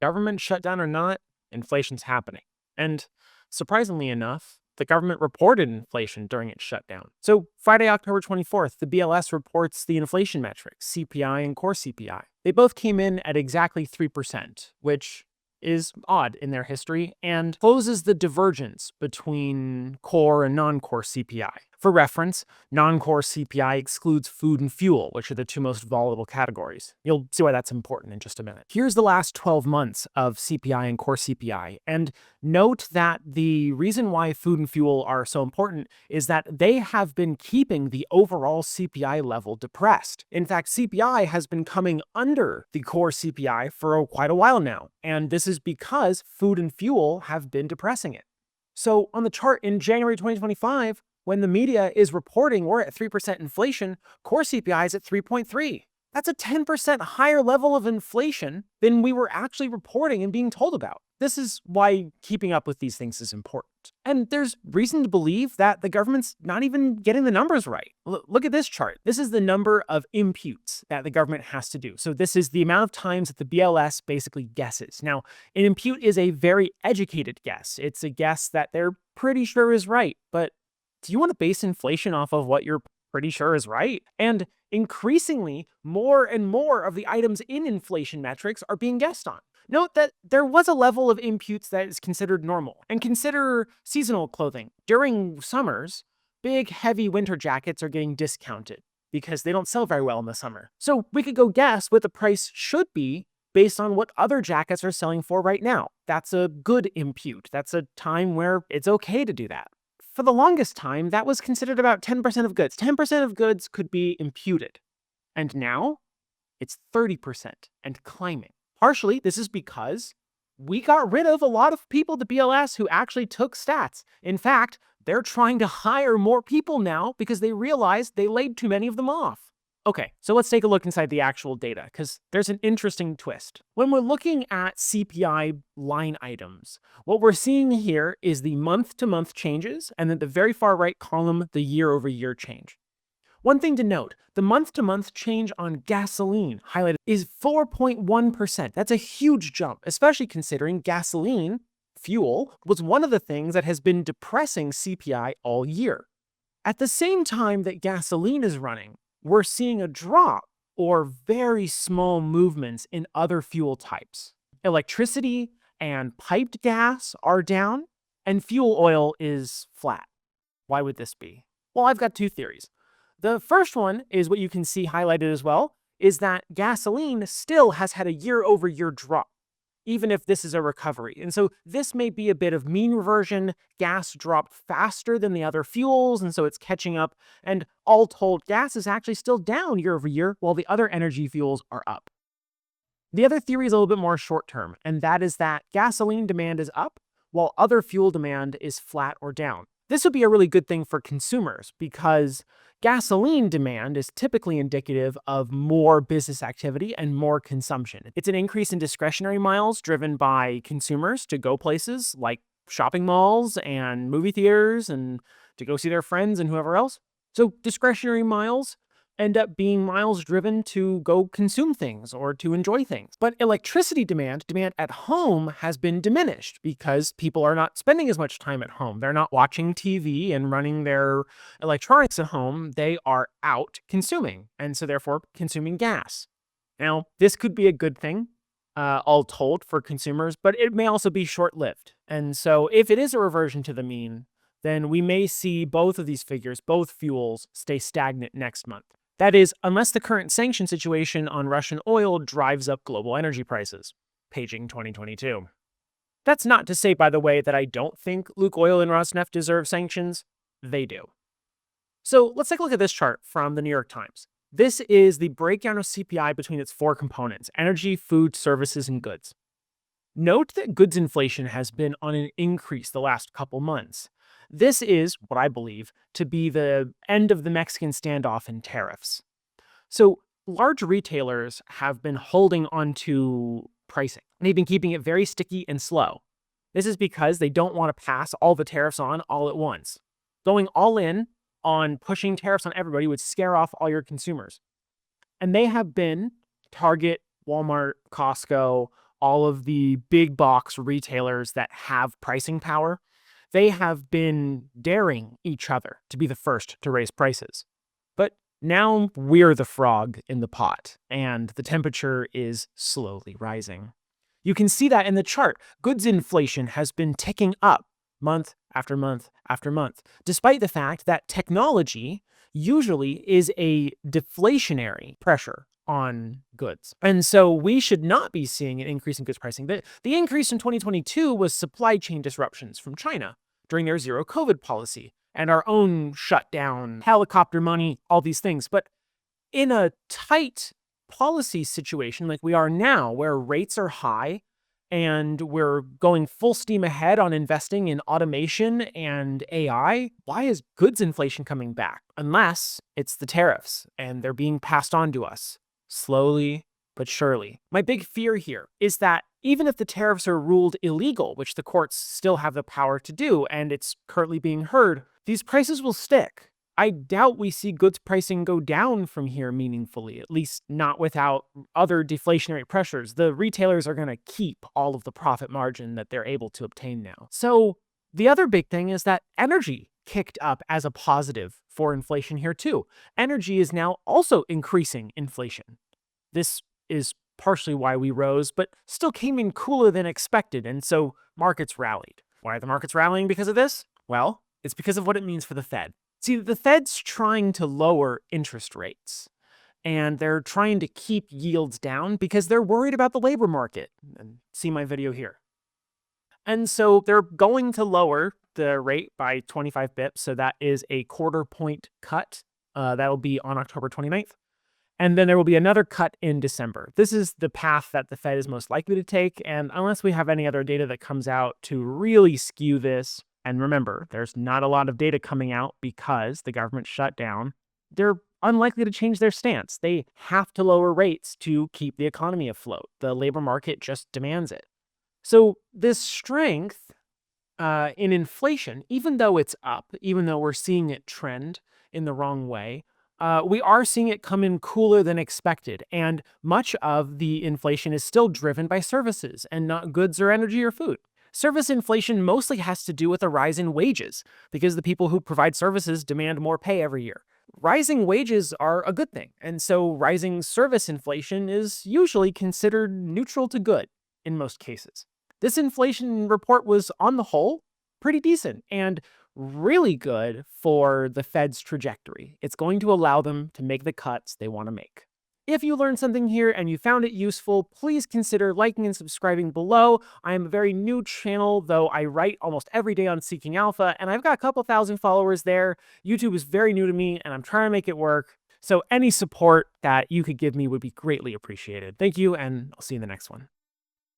Government shutdown or not, inflation's happening. And surprisingly enough, the government reported inflation during its shutdown. So Friday, October 24th, the BLS reports the inflation metrics, CPI and Core CPI. They both came in at exactly 3%, which is odd in their history and closes the divergence between core and non-core CPI. For reference, non-core CPI excludes food and fuel, which are the two most volatile categories. You'll see why that's important in just a minute. Here's the last 12 months of CPI and core CPI, and note that the reason why food and fuel are so important is that they have been keeping the overall CPI level depressed. In fact, CPI has been coming under the core CPI for quite a while now, and this is because food and fuel have been depressing it. So on the chart in January 2025, when the media is reporting we're at 3% inflation, core CPI is at 3.3. That's a 10% higher level of inflation than we were actually reporting and being told about. This is why keeping up with these things is important. And there's reason to believe that the government's not even getting the numbers right. Look at this chart. This is the number of imputes that the government has to do. So this is the amount of times that the BLS basically guesses. Now, an impute is a very educated guess. It's a guess that they're pretty sure is right. But do you want to base inflation off of what you're pretty sure is right? And increasingly, more and more of the items in inflation metrics are being guessed on. Note that there was a level of imputes that is considered normal. And consider seasonal clothing. During summers, big, heavy winter jackets are getting discounted because they don't sell very well in the summer. So we could go guess what the price should be based on what other jackets are selling for right now. That's a good impute. That's a time where it's okay to do that. For the longest time, that was considered about 10% of goods. 10% of goods could be imputed. And now, it's 30% and climbing. Partially, this is because we got rid of a lot of people at the BLS who actually took stats. In fact, they're trying to hire more people now because they realized they laid too many of them off. Okay, so let's take a look inside the actual data, because there's an interesting twist. When we're looking at CPI line items, what we're seeing here is the month-to-month changes, and then the very far right column, the year-over-year change. One thing to note, the month-to-month change on gasoline highlighted is 4.1%. That's a huge jump, especially considering gasoline, fuel, was one of the things that has been depressing CPI all year. At the same time that gasoline is running, we're seeing a drop or very small movements in other fuel types. Electricity and piped gas are down, and fuel oil is flat. Why would this be? Well, I've got two theories. The first one is what you can see highlighted as well, is that gasoline still has had a year-over-year drop, even if this is a recovery. And so this may be a bit of mean reversion. Gas dropped faster than the other fuels, and so it's catching up. And all told, gas is actually still down year over year, while the other energy fuels are up. The other theory is a little bit more short-term, and that is that gasoline demand is up, while other fuel demand is flat or down. This would be a really good thing for consumers because gasoline demand is typically indicative of more business activity and more consumption. It's an increase in discretionary miles driven by consumers to go places like shopping malls and movie theaters and to go see their friends and whoever else. So discretionary miles end up being miles driven to go consume things or to enjoy things. But electricity demand at home has been diminished because people are not spending as much time at home. They're not watching TV and running their electronics at home. They are out consuming, and so therefore consuming gas. Now, this could be a good thing, all told, for consumers, but it may also be short-lived. And so if it is a reversion to the mean, then we may see both of these figures, both fuels, stay stagnant next month. That is, unless the current sanction situation on Russian oil drives up global energy prices. Paging 2022. That's not to say, by the way, that I don't think Lukoil and Rosneft deserve sanctions. They do. So let's take a look at this chart from the New York Times. This is the breakdown of CPI between its four components: energy, food, services, and goods. Note that goods inflation has been on an increase the last couple months. This is what I believe to be the end of the Mexican standoff in tariffs. So large retailers have been holding onto pricing. They've been keeping it very sticky and slow. This is because they don't want to pass all the tariffs on all at once. Going all in on pushing tariffs on everybody would scare off all your consumers. And they have been Target, Walmart, Costco, all of the big box retailers that have pricing power, they have been daring each other to be the first to raise prices. But now we're the frog in the pot, and the temperature is slowly rising. You can see that in the chart. Goods inflation has been ticking up month after month after month, despite the fact that technology usually is a deflationary pressure on goods. And so we should not be seeing an increase in goods pricing. The increase in 2022 was supply chain disruptions from China during their zero COVID policy and our own shutdown, helicopter money, all these things. But in a tight policy situation like we are now, where rates are high and we're going full steam ahead on investing in automation and AI, why is goods inflation coming back? Unless it's the tariffs and they're being passed on to us slowly but surely. My big fear here is that even if the tariffs are ruled illegal, which the courts still have the power to do, and it's currently being heard, these prices will stick. I doubt we see goods pricing go down from here meaningfully, at least not without other deflationary pressures. The retailers are going to keep all of the profit margin that they're able to obtain now. So the other big thing is that energy kicked up as a positive for inflation here too. Energy is now also increasing inflation. This is partially why we rose, but still came in cooler than expected, and so markets rallied. Why are the markets rallying because of this? Well, it's because of what it means for the Fed. See, the Fed's trying to lower interest rates, and they're trying to keep yields down because they're worried about the labor market. And see my video here. And so they're going to lower the rate by 25 bips, so that is a quarter point cut. That'll be on October 29th. And then there will be another cut in December. This is the path that the Fed is most likely to take, and unless we have any other data that comes out to really skew this, and remember, there's not a lot of data coming out because the government shut down, they're unlikely to change their stance. They have to lower rates to keep the economy afloat. The labor market just demands it. So this strength in inflation, even though it's up, even though we're seeing it trend in the wrong way, we are seeing it come in cooler than expected, and much of the inflation is still driven by services and not goods or energy or food. Service inflation mostly has to do with a rise in wages, because the people who provide services demand more pay every year. Rising wages are a good thing, and so rising service inflation is usually considered neutral to good in most cases. This inflation report was, on the whole, pretty decent, and really good for the Fed's trajectory. It's going to allow them to make the cuts they want to make. If you learned something here and you found it useful, please consider liking and subscribing below. I am a very new channel, though I write almost every day on Seeking Alpha, and I've got a couple thousand followers there. YouTube is very new to me, and I'm trying to make it work. So any support that you could give me would be greatly appreciated. Thank you, and I'll see you in the next one.